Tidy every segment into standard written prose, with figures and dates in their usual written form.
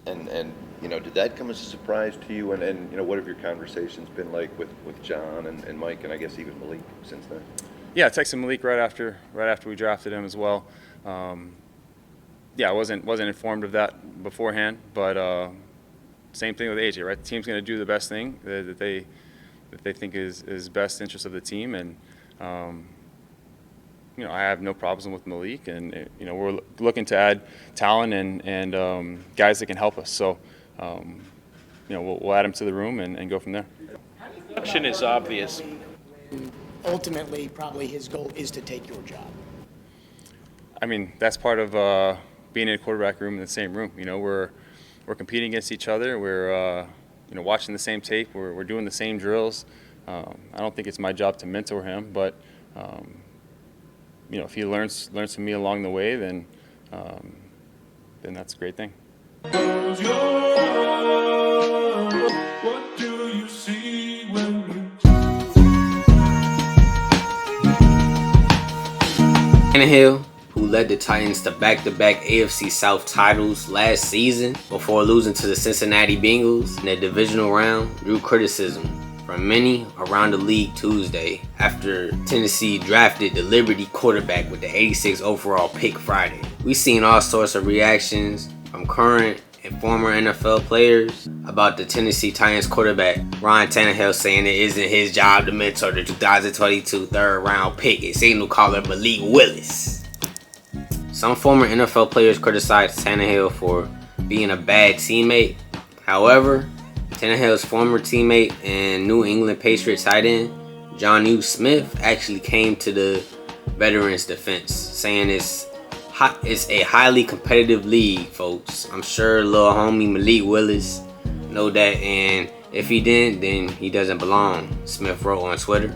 And you know, did that come as a surprise to you? And you know, what have your conversations been like with John and Mike, and I guess even Malik since then? Yeah, I texted Malik right after we drafted him as well. Yeah, I wasn't informed of that beforehand, but same thing with AJ, right? The team's going to do the best thing that they think is best interest of the team, and you know, I have no problems with Malik, and you know, we're looking to add talent and guys that can help us. So you know, we'll add them to the room and go from there. Action is obvious. Ultimately, probably his goal is to take your job. I mean, that's part of being in a quarterback room in the same room. You know, we're competing against each other. We're you know, watching the same tape. We're doing the same drills. I don't think it's my job to mentor him, but you know, if he learns from me along the way, then that's a great thing. What do you see when you Tannehill, who led the Titans to back-to-back AFC South titles last season before losing to the Cincinnati Bengals in the divisional round, drew criticism from many around the league Tuesday after Tennessee drafted the Liberty quarterback with the 86th overall pick Friday. We've seen all sorts of reactions from current and former NFL players about the Tennessee Titans quarterback Ryan Tannehill, saying it isn't his job to mentor the 2022 third-round pick and signal caller Malik Wilis. Some former NFL players criticized Tannehill for being a bad teammate. However, Tannehill's former teammate and New England Patriots tight end John Smith actually came to the veterans' defense, saying it's a highly competitive league, folks. I'm sure little homie Malik Wilis know that, and if he didn't, then he doesn't belong, Smith wrote on Twitter.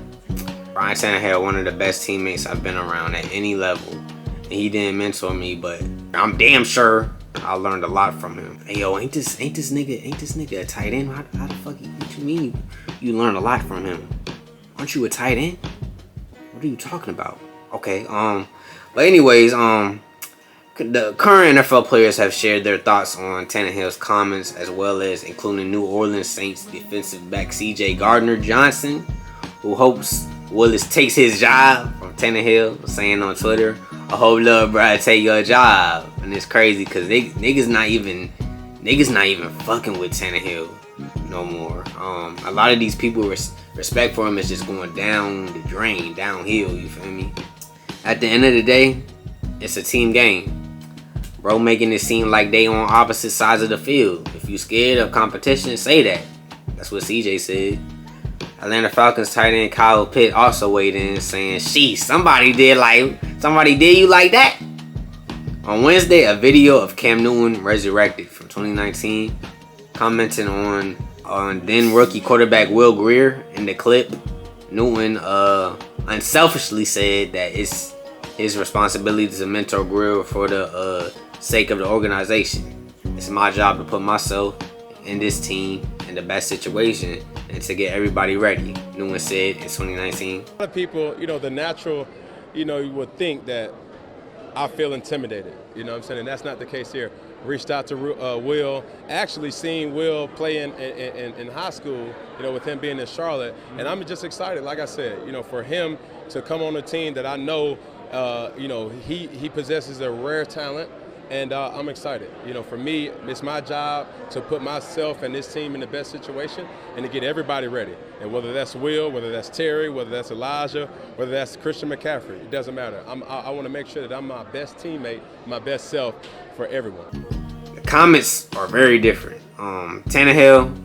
Ryan Tannehill, one of the best teammates I've been around at any level, and he didn't mentor me, but I'm damn sure I learned a lot from him. Hey yo, ain't this nigga a tight end? How the fuck what you mean you learned a lot from him? Aren't you a tight end? What are you talking about? Okay, but anyways, the current NFL players have shared their thoughts on Tannehill's comments, as well as including New Orleans Saints defensive back C.J. Gardner-Johnson, who hopes Willis takes his job from Tannehill, saying on Twitter, "I hope, love, bro, I take your job." And it's crazy because niggas not even fucking with Tannehill no more. A lot of these people respect for him is just going down the drain, downhill. You feel me? At the end of the day, it's a team game. Bro, making it seem like they on opposite sides of the field. If you scared of competition, say that. That's what CJ said. Atlanta Falcons tight end Kyle Pitt also weighed in, saying, "Sheesh, somebody did you like that?" On Wednesday, a video of Cam Newton resurrected from 2019, commenting on then rookie quarterback Will Grier. In the clip, Newton unselfishly said that it's his responsibility to mentor Grier for the sake of the organization. It's my job to put myself and this team in the best situation and to get everybody ready, Newman said in 2019. A lot of people, you know, the natural, you know, you would think that I feel intimidated, you know what I'm saying? And that's not the case here. Reached out to Will, actually seen Will play in high school, you know, with him being in Charlotte. And I'm just excited, like I said, you know, for him to come on a team that I know, you know, he possesses a rare talent. And I'm excited. You know, for me, it's my job to put myself and this team in the best situation and to get everybody ready. And whether that's Will, whether that's Terry, whether that's Elijah, whether that's Christian McCaffrey, it doesn't matter. I want to make sure that I'm my best teammate, my best self for everyone. The comments are very different. Tannehill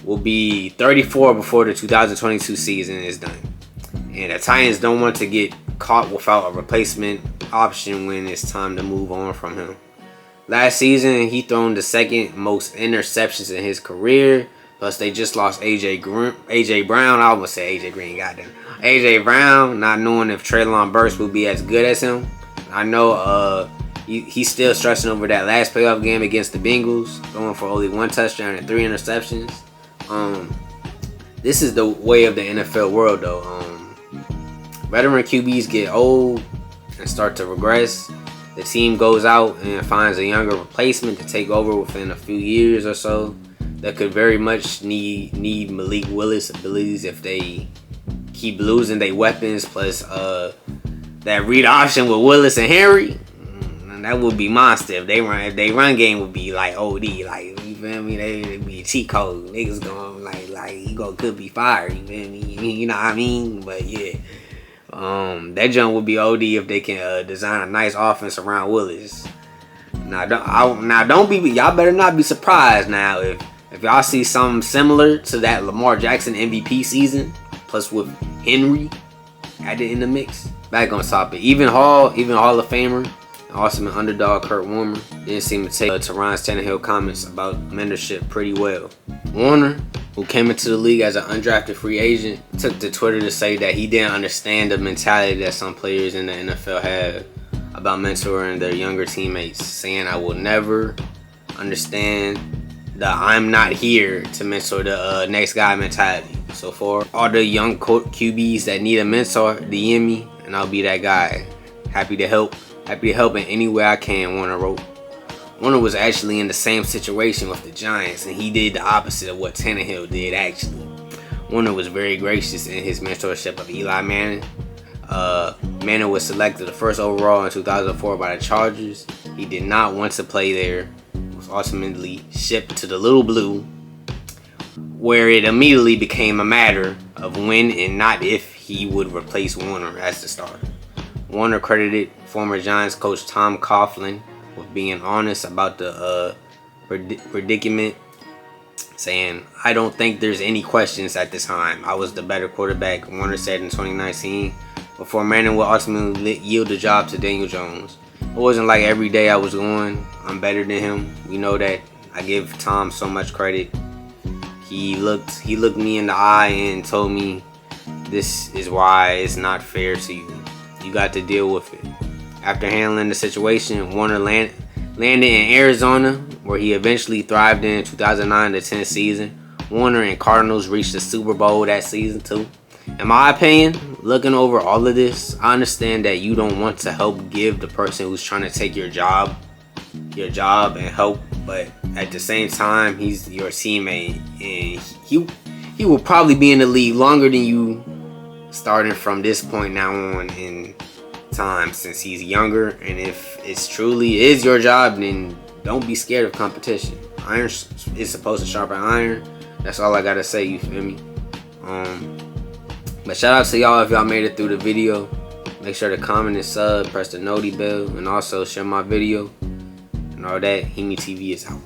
will be 34 before the 2022 season is done. And the Titans don't want to get caught without a replacement option when it's time to move on from him. Last season, he thrown the second most interceptions in his career. Plus, they just lost AJ Brown. I almost say AJ Green, goddamn. AJ Brown, not knowing if Treylon Burks will be as good as him. I know he's still stressing over that last playoff game against the Bengals, throwing for only 1 touchdown and 3 interceptions. This is the way of the NFL world, though. Veteran QBs get old and start to regress, the team goes out and finds a younger replacement to take over within a few years or so, that could very much need Malik Wilis' abilities if they keep losing their weapons, plus that read option with Willis and Henry. That would be monster if they run game would be like OD, like, you feel me? They be a cheat code. Niggas going like he could be fired, you feel me? You know what I mean? But yeah. That jump would be OD if they can design a nice offense around Willis. Don't be y'all better not be surprised now if y'all see something similar to that Lamar Jackson MVP season, plus with Henry added in the mix. Back on topic, even Hall of Famer, awesome underdog Kurt Warner didn't seem to take Terron's Tannehill comments about mentorship pretty well. Warner, who came into the league as an undrafted free agent, took to Twitter to say that he didn't understand the mentality that some players in the NFL have about mentoring their younger teammates, saying, "I will never understand the I'm not here to mentor the next guy mentality. So for all the young QBs that need a mentor, DM me and I'll be that guy. Happy to help in any way I can," Warner wrote. Warner was actually in the same situation with the Giants, and he did the opposite of what Tannehill did, actually. Warner was very gracious in his mentorship of Eli Manning. Manning was selected the first overall in 2004 by the Chargers. He did not want to play there. Was ultimately shipped to the Little Blue, where it immediately became a matter of when and not if he would replace Warner as the starter. Warner credited former Giants coach Tom Coughlin with being honest about the predicament, saying, "I don't think there's any questions at this time. I was the better quarterback," Warner said in 2019, before Manning would ultimately yield the job to Daniel Jones. "It wasn't like every day I was going, I'm better than him. We know that. I give Tom so much credit. He looked me in the eye and told me, this is why it's not fair to you. You got to deal with it." After handling the situation, Warner landed in Arizona, where he eventually thrived in 2009-10 season. Warner and Cardinals reached the Super Bowl that season too. In my opinion, looking over all of this, I understand that you don't want to help give the person who's trying to take your job and help, but at the same time, he's your teammate, and he will probably be in the league longer than you, starting from this point now on in time, since he's younger. And if it's truly is your job, then don't be scared of competition. Iron is supposed to sharpen iron. That's all I gotta say, you feel me? But shout out to y'all if y'all made it through the video. Make sure to comment and sub, press the noti bell, and also share my video and all that. Hemi TV is out.